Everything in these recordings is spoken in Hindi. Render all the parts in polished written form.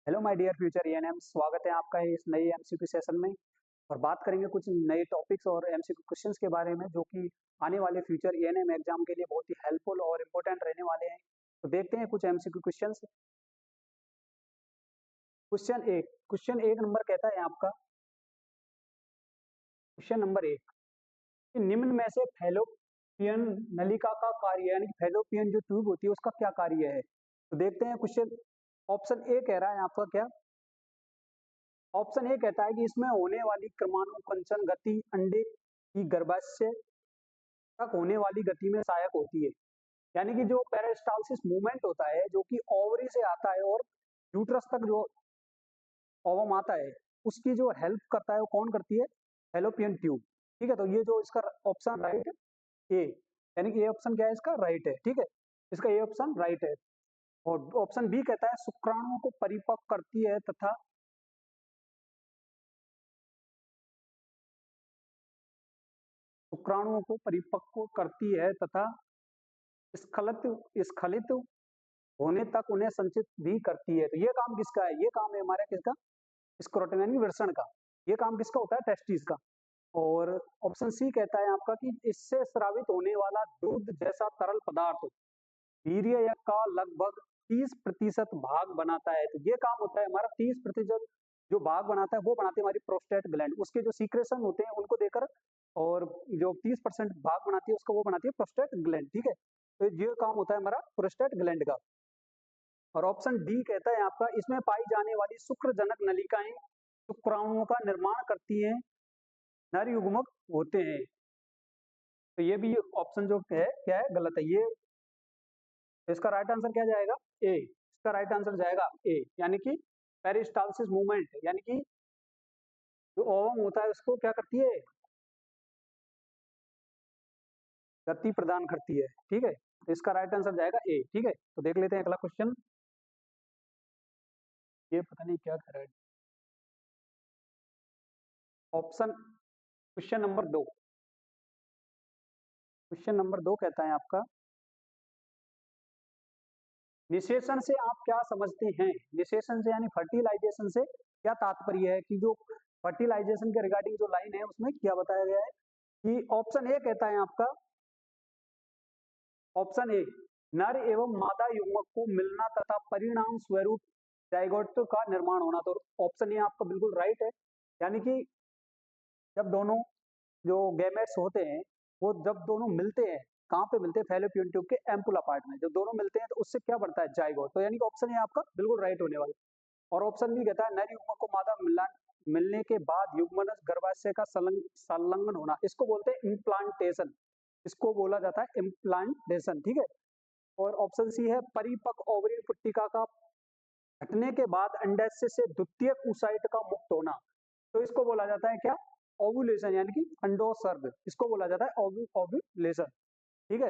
Hello my dear future ANM, स्वागत है आपका इस नए एमसीक्यू सेशन में। और बात करेंगे कुछ नए टॉपिक्स और एमसीक्यू क्वेश्चंस के बारे में जो कि आने वाले फ्यूचर एएनएम एग्जाम के लिए बहुत ही हेल्पफुल और इम्पोर्टेंट रहने वाले हैं। तो देखते हैं कुछ एमसीक्यू क्वेश्चंस। क्वेश्चन एक नंबर कहता है आपका। क्वेश्चन नंबर एक कि निम्न में से फैलोपियन नलिका का कार्य यानी कि फैलोपियन जो ट्यूब होती है उसका क्या कार्य है। तो देखते हैं क्वेश्चन। ऑप्शन ए कह रहा है आपका क्या। ऑप्शन ए कहता है कि इसमें होने वाली क्रमानुपंचन गति अंडे की गर्भाशय तक होने वाली गति में सहायक होती है। यानी कि जो पेरिस्टालसिस मूवमेंट होता है जो कि ओवरी से आता है और यूट्रस तक जो ओवम आता है उसकी जो हेल्प करता है वो कौन करती है? Fallopian tube. ठीक है, तो ये जो इसका ऑप्शन राइट ए, यानी कि ये ऑप्शन क्या है इसका? राइट है। ठीक है, इसका ये ऑप्शन राइट है। और ऑप्शन बी कहता है शुक्राणुओं को परिपक्व करती है तथा शुक्राणुओं को परिपक्व करती है तथा स्खलित स्खलित होने तक उन्हें संचित भी करती है। तो ये काम किसका है? ये काम है हमारे किसका? स्क्रोटम यानी वृषण का। ये काम किसका होता है? टेस्टिस का। और ऑप्शन सी कहता है आपका कि इससे स्रावित होने वाला दूध जैसा तरल पदार्थ वीर्य का लगभग 30% भाग बनाता है। तो ये काम होता है हमारा 30% जो भाग बनाता है वो बनाती है हमारी प्रोस्टेट ग्लैंड। उसके जो सीक्रेशन होते हैं उनको देकर और जो 30% भाग बनाती है उसका वो बनाती है प्रोस्टेट ग्लैंड। ठीक है, तो ये काम होता है हमारा प्रोस्टेट ग्लैंड का। और ऑप्शन डी कहता है आपका इसमें पाई जाने वाली शुक्रजनक नलिकाएं शुक्राणुओं का निर्माण करती हैं, नर युग्मक होते हैं। तो ये भी ऑप्शन जो है क्या है? गलत है ये। तो इसका राइट आंसर क्या जाएगा? ए। इसका राइट आंसर जाएगा ए, यानी कि पेरिस्टालसिस मूवमेंट यानी कि जो ओवम होता है उसको क्या करती है? गति प्रदान करती है। ठीक है, तो इसका राइट आंसर जाएगा ए। ठीक है, तो देख लेते हैं अगला क्वेश्चन। ये पता नहीं क्या कह रहा है। ऑप्शन क्वेश्चन नंबर दो। क्वेश्चन नंबर दो कहता है आपका निषेचन से आप क्या समझते हैं? निषेचन से यानी फर्टिलाइजेशन से क्या तात्पर्य है? कि जो फर्टिलाइजेशन के रिगार्डिंग जो लाइन है उसमें क्या बताया गया है कि ऑप्शन ए कहता है आपका। ऑप्शन ए नर एवं मादा युग्मक को मिलना तथा परिणाम स्वरूप जाइगोट का निर्माण होना। तो ऑप्शन ए आपका बिल्कुल राइट है। यानी कि जब दोनों जो गैमेट्स होते हैं वो जब दोनों मिलते हैं, कहाँ पे मिलते हैं? फैलोपियन ट्यूब के एम्पुला पार्ट में जब दोनों मिलते हैं तो उससे क्या बढ़ता है? जाइगोट। तो यानी कि ऑप्शन ए आपका बिल्कुल राइट होने वाला। और ऑप्शन बी कहता है नर युग्मक को मादा मिलने के बाद युग्मनज गर्भाशय का संलग्न होना, इसको बोलते हैं इम्प्लांटेशन। इसको बोला जाता है इम्प्लांटेशन। ठीक है, और ऑप्शन सी है परिपक्व ओवरी पुट्टिका का हटने के बाद अंडाशय से द्वितीयक oocyte का मुक्त होना। तो इसको बोला जाता है क्या? ओव्यूलेशन, यानी कि अंडोत्सर्ग। इसको बोला जाता है ओव्यूलेशन। ठीक है,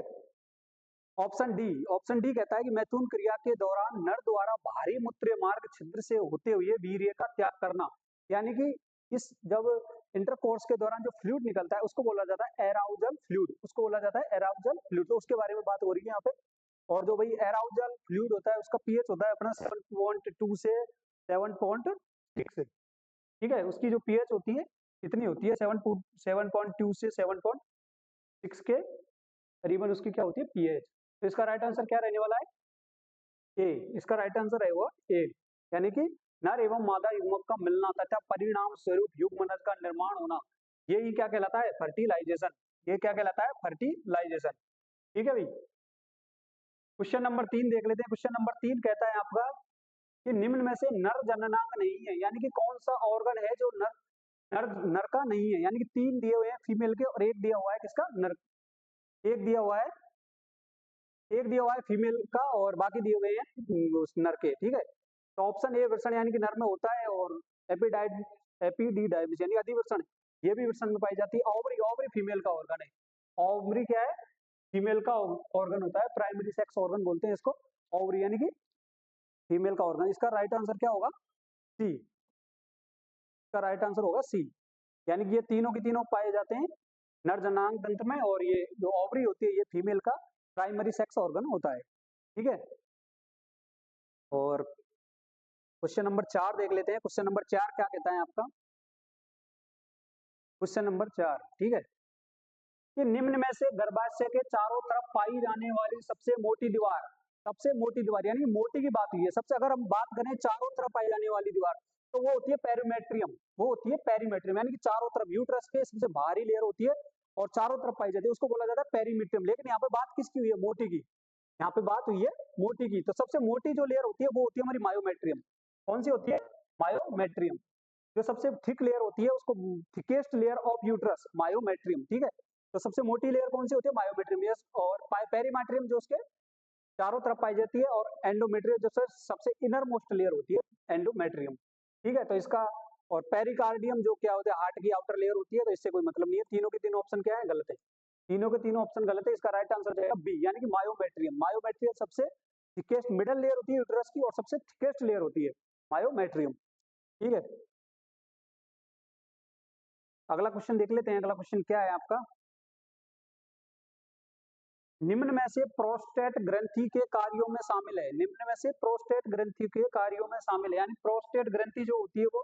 ऑप्शन डी कहता है कि मैथुन क्रिया के दौरान नर द्वारा बाहरी मूत्र मार्ग छिद्र से होते हुए वीर्य का त्याग करना। यानी कि इस जब इंटरकोर्स के दौरान जो फ्लूइड निकलता है उसको बोला जाता है एराउजल फ्लूइड। उसको बोला जाता है एराउजल फ्लूइड। तो उसके बारे में बात हो रही है यहाँ पे। और जो भाई एराउजल फ्लूइड होता है उसका पीएच होता है अपना 7.2 से 7.6। ठीक है, उसकी जो पीएच होती है कितनी होती है? 7.2 से 7.6 के करीबन उसकी क्या होती है? पीएच। तो इसका राइट आंसर क्या रहने वाला है? ए। इसका राइट आंसर है वो ए, यानी कि नर एवं मादा युग्मक का मिलना तथा परिणाम स्वरूप युग्मनज का निर्माण होना, यही क्या कहलाता है? फर्टिलाइजेशन। ये क्या कहलाता है? फर्टिलाइजेशन। ठीक है भाई, क्वेश्चन नंबर 3 देख लेते हैं। क्वेश्चन नंबर 3 कहता है आपका कि निम्न में से नर जननांग नहीं है, यानी कि कौन सा ऑर्गन है जो नर नर नर का नहीं है? यानी कि 3 दिए हुए हैं फीमेल के और एक दिया हुआ है किसका? नर। एक दिया हुआ है, एक दिया हुआ है फीमेल का और बाकी दिए हुए हैं उस नर के। ठीक है, तो ऑप्शन ए वृषण यानी कि नर में होता है, और एपीडीडाइमिस यानी अधिवृषण ये भी वृषण में पाई जाती है। ओवरी, ओवरी फीमेल का ऑर्गन है। ओवरी क्या है? फीमेल का ऑर्गन होता है, प्राइमरी सेक्स ऑर्गन बोलते हैं इसको। ओवरी यानी कि फीमेल का ऑर्गन। इसका राइट आंसर क्या होगा? सी। इसका राइट आंसर होगा सी, यानी कि ये तीनों की तीनों पाए जाते हैं नर जनांग तंत्र में, और ये जो ओवरी होती है ये फीमेल का प्राइमरी सेक्स ऑर्गन होता है। ठीक है, और क्वेश्चन नंबर 4 देख लेते हैं। क्वेश्चन नंबर 4 क्या कहता है आपका? क्वेश्चन नंबर 4, ठीक है, कि निम्न में से गर्भाशय के चारों तरफ पाई जाने वाली सबसे मोटी दीवार, सबसे मोटी दीवार यानी मोटी की बात हुई है, सबसे अगर हम बात करें चारों तरफ पाई जाने वाली दीवार, तो वो होती है पेरिमेट्रियम। वो होती है पेरिमेट्रियम, यानी कि चारों तरफ यूट्रस के सबसे भारी लेयर होती है और चारों तरफ पाई जाती है, उसको बोला जाता है पेरिमेट्रियम। लेकिन यहाँ पे बात किसकी हुई है? मोटी की। यहाँ पे बात हुई है मोटी की। तो सबसे मोटी जो लेयर होती है वो होती है हमारी मायोमेट्रियम। कौन सी होती है? मायोमेट्रियम। जो सबसे थिक लेयर होती है उसको thickest layer of uterus, myometrium, ठीक है। तो सबसे मोटी लेयर कौन सी होती है? मायोमेट्रियम। यस। और पेरीमेट्रियम जो उसके चारों तरफ पाई जाती है, और एंडोमेट्रियम जो सबसे इनर मोस्ट लेयर होती है, एंडोमेट्रियम, ठीक है। तो इसका, और पेरिकार्डियम जो क्या होता है? हार्ट की आउटर लेयर होती है। तो इससे कोई मतलब नहीं है। तीनों के तीनों ऑप्शन क्या है? गलत है। तीनों के तीनों ऑप्शन गलत है। इसका राइट आंसर जाएगा बी, यानी कि मायोमेट्रियम। मायोमेट्रियम सबसे थिकेस्ट मिडल लेयर होती है यूट्रस की, और सबसे थिकेस्ट लेयर होती है मायोमेट्रियम, ठीक है। अगला क्वेश्चन देख लेते हैं। अगला क्वेश्चन क्या है आपका? निम्न में से प्रोस्टेट ग्रंथि के कार्यों में शामिल है। निम्न में से प्रोस्टेट ग्रंथि के कार्यों में शामिल है, यानी प्रोस्टेट ग्रंथि जो होती है वो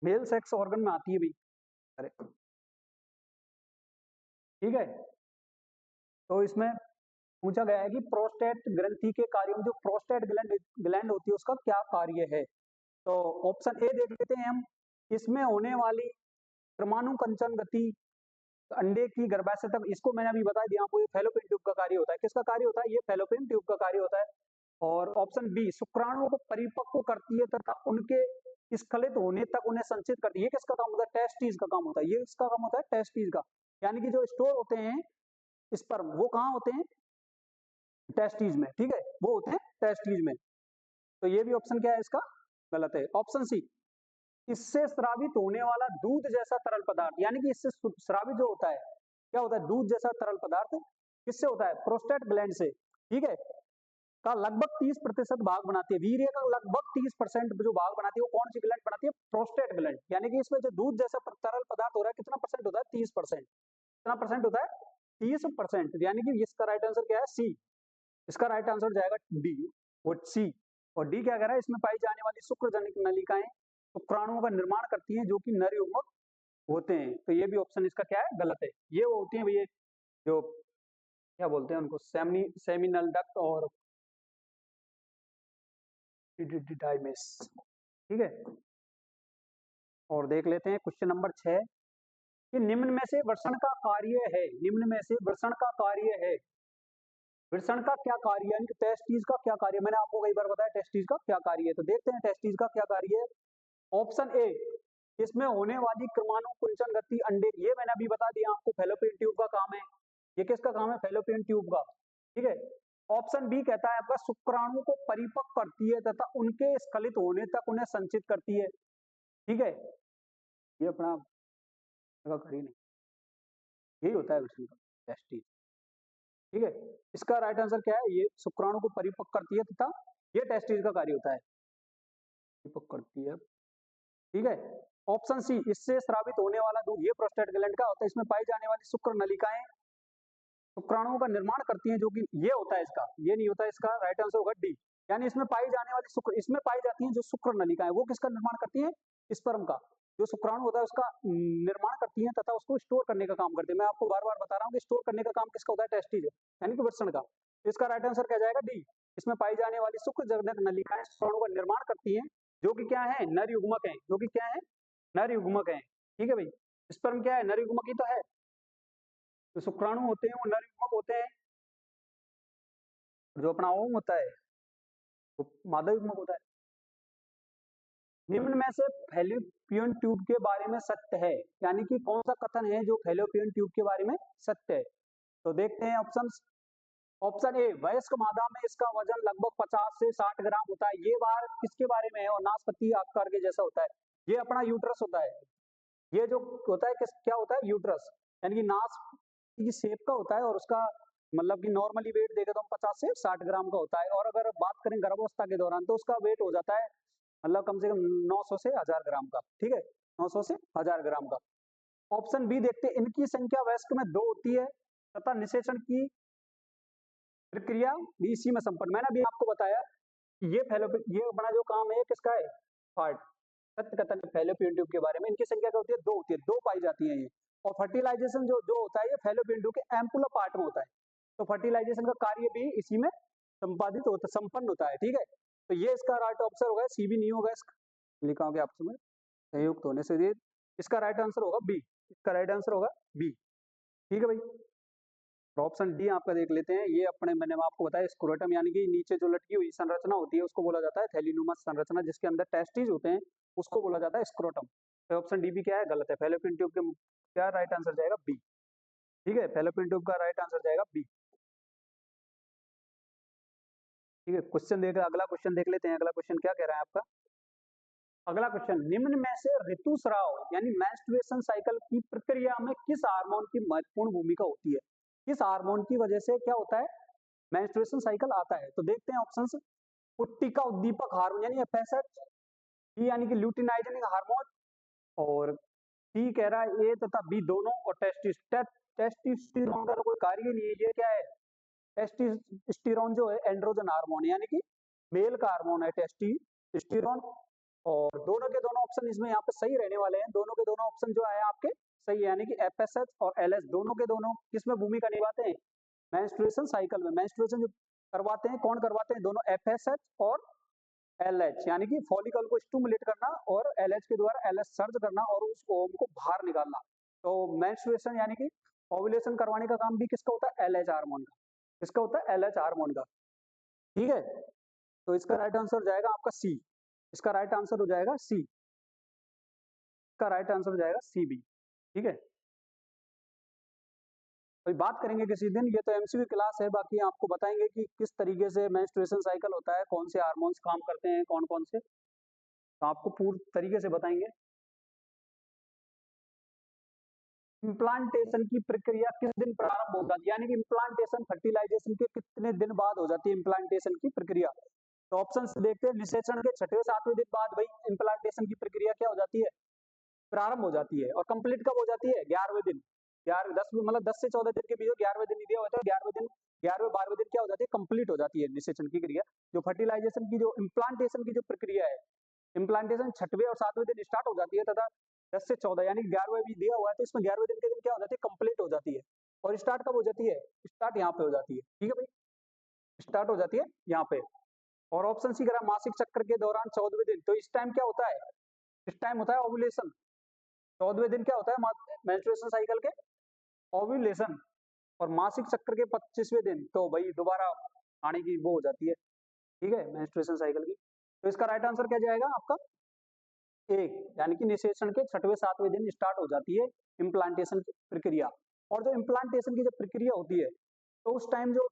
मेल सेक्स ऑर्गन में आती है भाई। अरे ठीक है। तो इसमें पूछा गया है कि प्रोस्टेट ग्रंथि के कार्यों में जो प्रोस्टेट ग्लैंड ग्लैंड होती है उसका क्या कार्य है। तो ऑप्शन ए देख लेते हैं हम। इसमें होने वाली परमाणु कंचन गति अंडे की गर्भाशय तक, इसको मैंने अभी बता दिया आपको, ये फैलोपियन ट्यूब का कार्य होता है। किसका कार्य होता है? ये फैलोपियन ट्यूब का कार्य होता है। और ऑप्शन बी, शुक्राणुओं को परिपक्व करती है तथा उनके स्खलित होने तक उन्हें संचित करती है। ये किसका काम होता है? टेस्टिस का काम होता है। ये इसका काम होता है टेस्टिस का, यानी कि जो स्टोर होते हैं स्पर्म, वो कहाँ होते हैं? टेस्टिस में, ठीक है, वो होते हैं टेस्टिस में। तो ये भी ऑप्शन क्या है इसका? गलत है। ऑप्शन सी, इससे स्रावित होने वाला दूध जैसा तरल पदार्थ, यानी कि इससे स्रावित जो होता है, क्या होता है? दूध जैसा तरल पदार्थ। किससे होता है? प्रोस्टेट ग्लैंड से, ठीक है, का लगभग 30% भाग बनाती है। वीर्य का लगभग 30% जो भाग बनाती है वो कौन सी ग्लैंड बनाती है? Prostate gland. यानी कि इसमें जो दूध जैसा तरल पदार्थ हो रहा है, कितना परसेंट होता है? 30%। कितना परसेंट होता है? 30%। यानी कि इसका राइट आंसर क्या है? सी। इसका राइट आंसर जाएगा डी, वो सी। और डी क्या कह रहा है? इसमें पाई जाने वाली शुक्रजनक नलिकाएं शुक्राणुओं का निर्माण करती हैं जो कि नर युग्मक होते हैं। तो ये भी ऑप्शन इसका क्या है? गलत है। ये वो होती है भैया जो क्या बोलते हैं उनको, सेमिनल डक्ट और डाइमिस, ठीक है। और देख लेते हैं क्वेश्चन नंबर 6, कि निम्न में से वृषण का कार्य है। निम्न में से वृषण का कार्य है। वृषण का क्या कार्य है, यानी कि टेस्टिस का क्या कार्य है? मैंने आपको कई बार बताया टेस्टिस का क्या कार्य है। तो देखते हैं टेस्टिस का क्या कार्य है। ऑप्शन ए, इसमें होने वाली क्रमाणु कुंचन गति अंडे, ये मैंने अभी बता दिया आपको, फैलोपियन ट्यूब का काम है। ये किसका काम है? फैलोपियन ट्यूब का, ठीक है। ऑप्शन बी कहता है आपका शुक्राणु को परिपक्व करती है तथा उनके स्खलित होने तक उन्हें संचित करती है, ठीक है। ये अपना कर ही नहीं, यही होता है वृषण का, टेस्टिस, ठीक है। इसका राइट आंसर क्या है? ये शुक्राणु को परिपक्व करती है तथा ये टेस्टिस का कार्य होता है, परिपक्व करती है, ठीक है। ऑप्शन सी, इससे स्रावित होने वाला दूध, ये प्रोस्टेट ग्लैंड का होता है। इसमें पाई जाने वाली शुक्र नलिकाएं शुक्राणुओं का निर्माण करती हैं, जो कि ये होता है इसका, ये नहीं होता है। इसका राइट आंसर होगा डी, यानी इसमें पाई जाने वाली शुक्र, इसमें पाई जाती हैं जो शुक्र नलिकाएं, वो किसका निर्माण करती हैं? स्पर्म का। जो शुक्राणु होता है उसका निर्माण करती हैं तथा उसको स्टोर करने का काम करती है। मैं आपको बार बार बता रहा हूँ कि स्टोर करने का काम किसका होता है? टेस्टिस, यानी कि वृषण का। इसका राइट आंसर क्या जाएगा? डी। इसमें पाई जाने वाली शुक्र जनक नलिकाएं शुक्राणु का निर्माण करती हैं, जो कि क्या है? नर युग्मक है, जो कि क्या है? नर युग्मक है, ठीक है भाई। स्पर्म क्या है? नर युग्मक ही तो है। जो शुक्राणु होते हैं वो नर युग्मक होते हैं, जो अपना ओम होता है वो मादा युग्मक होता है। निम्न में से फैलोपियन ट्यूब के बारे में सत्य है, यानी कि कौन सा कथन है जो फैलोपियन ट्यूब के बारे में सत्य है। तो देखते हैं ऑप्शंस। ऑप्शन ए, वयस्क मादा में इसका वजन लगभग 50 से 60 ग्राम होता है। ये बार किसके बारे में है? और नाशपाती आकार के जैसा होता है। ये अपना यूट्रस होता है। ये जो होता है किस, क्या होता है? यूट्रस, यानी कि नाश की शेप का होता है, और उसका मतलब कि नॉर्मली वेट देखें तो 50 से 60 ग्राम का होता है। और अगर बात करें गर्भावस्था के दौरान तो उसका वेट हो जाता है मतलब कम से कम 900 से 1000 ग्राम का, ठीक है, 900 से 1000 ग्राम का। ऑप्शन बी देखते हैं, इनकी संख्या वयस्क में 2 होती है तथा निषेचन की प्रक्रिया भी इसी में संपन्न। मैंने अभी आपको बताया ये अपना जो काम है किसका है, पार्ट सत्य कथन फैलोपियन ट्यूब के बारे में। इनकी संख्या क्या होती है, दो होती है, दो पाई जाती है ये। और फर्टिलाइजेशन जो जो होता है ये फैलोपियन ट्यूब के एम्पुलर पार्ट में होता है। तो फर्टिलाइजेशन का कार्य भी इसी में संपादित होता, संपन्न होता है, ठीक है। तो ये इसका राइट आंसर होगा, सी भी नहीं होगा इसका, लिखा होगा आपसे में संयुक्त होने से ये इसका राइट आंसर होगा बी, इसका राइट आंसर होगा बी, ठीक है भाई। तो ऑप्शन डी आपका देख लेते हैं। ये अपने मैंने आपको बताया स्क्रोटम यानी कि नीचे जो लटकी हुई संरचना होती है उसको बोला जाता है थैलीनुमा संरचना, जिसके अंदर टेस्टिस होते हैं उसको बोला जाता है स्क्रोटम। तो ऑप्शन डी भी क्या है, गलत है। फैलोपियन ट्यूब के क्या राइट आंसर जाएगा, बी, ठीक है। फैलोपियन ट्यूब का राइट आंसर जाएगा बी, ठीक है। क्वेश्चन देख अगला क्वेश्चन देख लेते हैं। अगला क्वेश्चन क्या कह रहा है आपका, अगला क्वेश्चन, निम्न में से ऋतुस्राव यानी मेंस्ट्रुएशन साइकिल की प्रक्रिया में किस हार्मोन की महत्वपूर्ण भूमिका होती है, किस हार्मोन की वजह से क्या होता है मेंस्ट्रुएशन साइकिल आता है। तो देखते हैं ऑप्शंस, पुट्टिका उद्दीपक हार्मोन यानी एफएसएच, बी यानी कि ल्यूटिनाइजिंग हार्मोन, और सी कह रहा है ए तथा बी दोनों, और टेस्टिस्टेरोन का कोई कार्य ही नहीं है। ये क्या है, टेस्टिस्टेरोन जो है एंड्रोजन हार्मोन यानी कि मेल का हार्मोन है टेस्टिस्टेरोन। और दोनों के दोनों ऑप्शन इसमें यहाँ पे सही रहने वाले हैं। दोनों के दोनों ऑप्शन जो है आपके सही है, यानी कि एफएसएच और एलएच दोनों के दोनों किसमें भूमिका निभाते हैं, मेंस्ट्रुएशन साइकिल में। मेंस्ट्रुएशन जो करवाते हैं, कौन करवाते हैं, दोनों एफएसएच और एलएच, यानी कि फॉलिकल को स्टिमुलेट करना और एलएच के द्वारा एलएच सर्ज करना और उस ओम को बाहर निकालना। तो मेंस्ट्रुएशन यानी कि ओव्यूलेशन करवाने का काम भी किसका होता है, एलएच हार्मोन का, किसका होता है, एलएच हार्मोन का, ठीक है। तो इसका राइट आंसर जाएगा आपका सी, इसका राइट आंसर हो जाएगा सी, इसका राइट आंसर हो जाएगा सी बी, ठीक है। अभी बात करेंगे किसी दिन, ये तो एमसीक्यू क्लास है, बाकी आपको बताएंगे कि किस तरीके से मेंस्ट्रुएशन साइकिल होता है, कौन से हार्मोन्स काम करते हैं, कौन कौन से, तो आपको पूर्ण तरीके से बताएंगे। इम्प्लांटेशन की प्रक्रिया किस दिन प्रारंभ हो जाती है, यानी कि इम्प्लांटेशन फर्टिलाइजेशन के कितने दिन बाद हो जाती है इम्प्लांटेशन की प्रक्रिया। तो ऑप्शन देखते हैं, निषेचन के छठवें सातवें दिन बाद भाई इम्प्लांटेशन की प्रक्रिया क्या हो जाती है, प्रारंभ हो जाती है। और कंप्लीट कब हो जाती है, 11वें दिन, 11 10 मतलब 10 से 14 दिन के बीच 11वें दिन दिया होता है, 11वें दिन 11वें 12वें दिन क्या हो जाती है, कंप्लीट हो जाती है निषेचन की क्रिया। जो फर्टिलाइजेशन की जो इम्प्लांटेशन की जो प्रक्रिया है, इम्प्लांटेशन छठवें और सातवें दिन स्टार्ट हो जाती है, तथा 10 से 14 यानी 11वें भी दिया हुआ है, तो इसमें 11वें दिन के दिन क्या हो जाती है, कंप्लीट हो जाती है। और स्टार्ट कब हो जाती है, स्टार्ट यहाँ पे हो जाती है, ठीक है भाई, स्टार्ट हो जाती है यहाँ पे। और ऑप्शन सी करा मासिक चक्र के दौरान 14वें दिन, तो इस टाइम क्या होता है, इस टाइम होता है ओव्यूलेशन। 14वें दिन क्या होता है मेंस्ट्रुएशन साइकिल के, ओव्यूलेशन। और मासिक चक्र के 25वें दिन तो भाई दोबारा आने की वो हो जाती है, ठीक है, मेंस्ट्रुएशन साइकिल की। तो इसका राइट आंसर क्या जाएगा आपका, एक, यानी कि निषेचन के छठवें सातवें दिन स्टार्ट हो जाती है इम्प्लांटेशन की प्रक्रिया। और जो इम्प्लांटेशन की जो प्रक्रिया होती है, तो उस टाइम जो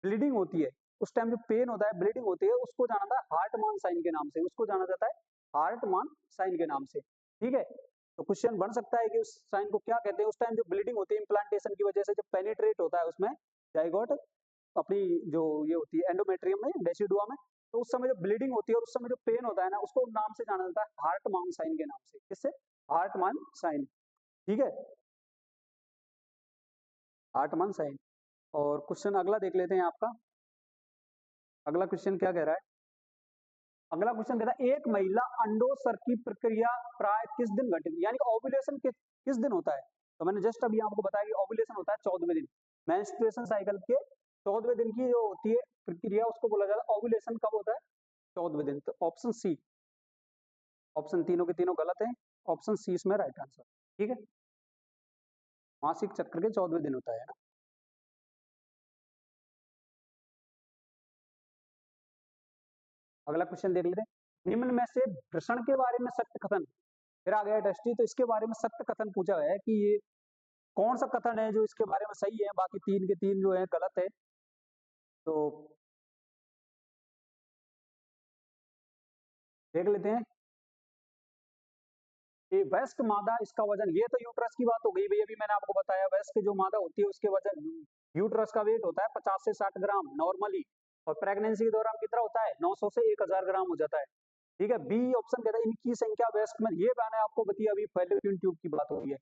ब्लीडिंग होती है, उस टाइम जो पेन होता है, ब्लीडिंग होती है, उसको जाना जाता है हार्टमान साइन के नाम से, उसको जाना जाता है हार्टमान साइन के नाम से, ठीक है। तो क्वेश्चन बन सकता है कि उस साइन को क्या कहते हैं, उस टाइम जो ब्लीडिंग होती है इम्प्लांटेशन की वजह से, जब पेनिट्रेट होता है उसमें जाइगोट अपनी जो ये होती है एंडोमेट्रियम में, डेसिडुआ में, तो उस समय जो ब्लीडिंग होती है और उस समय जो पेन होता है ना, उसको नाम से जाना जाता है हार्टमान साइन के नाम से, किससे, हार्टमान साइन, ठीक है, हार्टमान साइन। और क्वेश्चन अगला देख लेते हैं आपका। अगला क्वेश्चन क्या कह रहा है, अगला क्वेश्चन कहता है एक महिला अंडोत्सर्ग की प्रक्रिया प्राय किस दिन घटित, यानी कि ओव्यूलेशन किस दिन होता है। तो मैंने जस्ट अभी आपको बताया कि ओव्यूलेशन होता है 14वें दिन, मेंस्ट्रुएशन साइकिल के 14वें दिन की जो होती है प्रक्रिया उसको बोला जाता है ओव्यूलेशन, कब होता है, 14वें दिन। तो ऑप्शन सी, ऑप्शन तीनों के तीनों गलत है, ऑप्शन सी इसमें राइट आंसर, ठीक है, मासिक चक्र के 14वें दिन होता है ना। अगला क्वेश्चन देख लेते हैं, निम्न में से वृषण के बारे में सत्य कथन, फिर आ गया टेस्टी, तो इसके बारे में सत्य कथन पूछा है कि ये कौन सा कथन है जो इसके बारे में सही है, बाकी तीन के तीन जो है गलत है। तो देख लेते हैं, ये वयस्क मादा इसका वजन, ये तो यूट्रस की बात हो गई भाई, अभी मैंने आपको बताया वयस्क जो मादा होती है उसके वजन, यूट्रस का वेट होता है 50 से 60 ग्राम नॉर्मली, और प्रेगनेंसी के दौरान कितना होता है 900 से 1000 ग्राम हो जाता है, ठीक है। बी ऑप्शन कहता है इनकी संख्या वयस्क में, ये मैंने आपको बताया अभी फैलोपियन ट्यूब की बात हो रही है,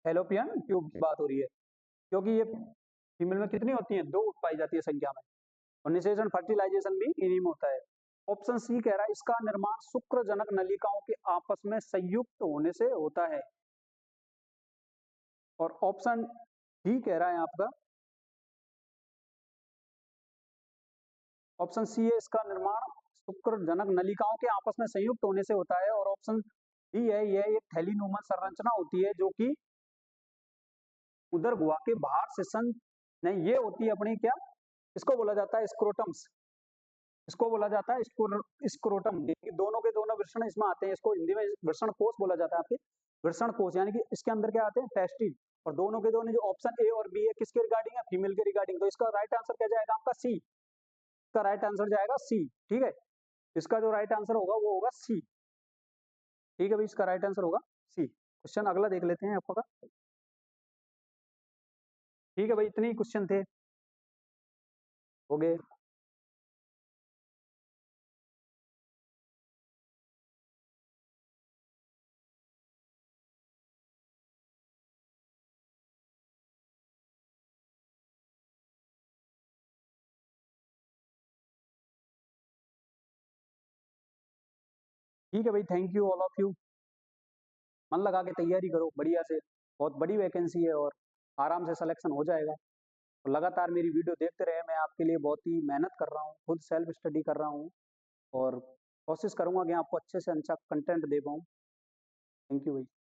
फैलोपियन ट्यूब की बात हो रही है, क्योंकि ये फीमेल में कितनी होती है, दो पाई जाती है संख्या में, और निषेचन फर्टिलाइजेशन भी इन्हीं में होता है। ऑप्शन सी कह रहा है इसका निर्माण शुक्रजनक नलिकाओं के आपस में संयुक्त होने से होता है। और ऑप्शन डी कह रहा है आपका, ऑप्शन सी है इसका निर्माण शुक्रजनक नलिकाओं के आपस में संयुक्त होने से होता है। और ऑप्शन डी है यह एक थैलीनुमा संरचना होती है जो कि उदर गुहा के बाहर से नहीं, ये होती है अपनी क्या, इसको बोला जाता है स्क्रोटम्स, इसको बोला जाता है स्क्रोटम। दोनों के दोनों वृषण इसमें आते हैं, इसको हिंदी में वृषण कोष बोला जाता है आपके, वृषण कोष, यानी कि इसके अंदर क्या आते हैं, टेस्टिस। और दोनों के दोनों जो ऑप्शन ए और बी है किसके रिगार्डिंग है, फीमेल के रिगार्डिंग। तो इसका राइट आंसर क्या जाएगा आपका सी, इसका राइट आंसर जाएगा सी। ठीक है, इसका जो राइट आंसर होगा वो होगा सी। ठीक है भाई, इसका राइट आंसर होगा सी। क्वेश्चन अगला देख लेते हैं आपका। ठीक है भाई, इतने ही क्वेश्चन थे, हो गए। ठीक है भाई, thank you all of you. मन लगा के तैयारी करो बढ़िया से, बहुत बड़ी वैकेंसी है और आराम से सिलेक्शन हो जाएगा। और लगातार मेरी वीडियो देखते रहे, मैं आपके लिए बहुत ही मेहनत कर रहा हूँ, खुद सेल्फ स्टडी कर रहा हूँ और कोशिश करूंगा कि आपको अच्छे से अच्छा कंटेंट दे पाऊँ। थैंक यू भाई।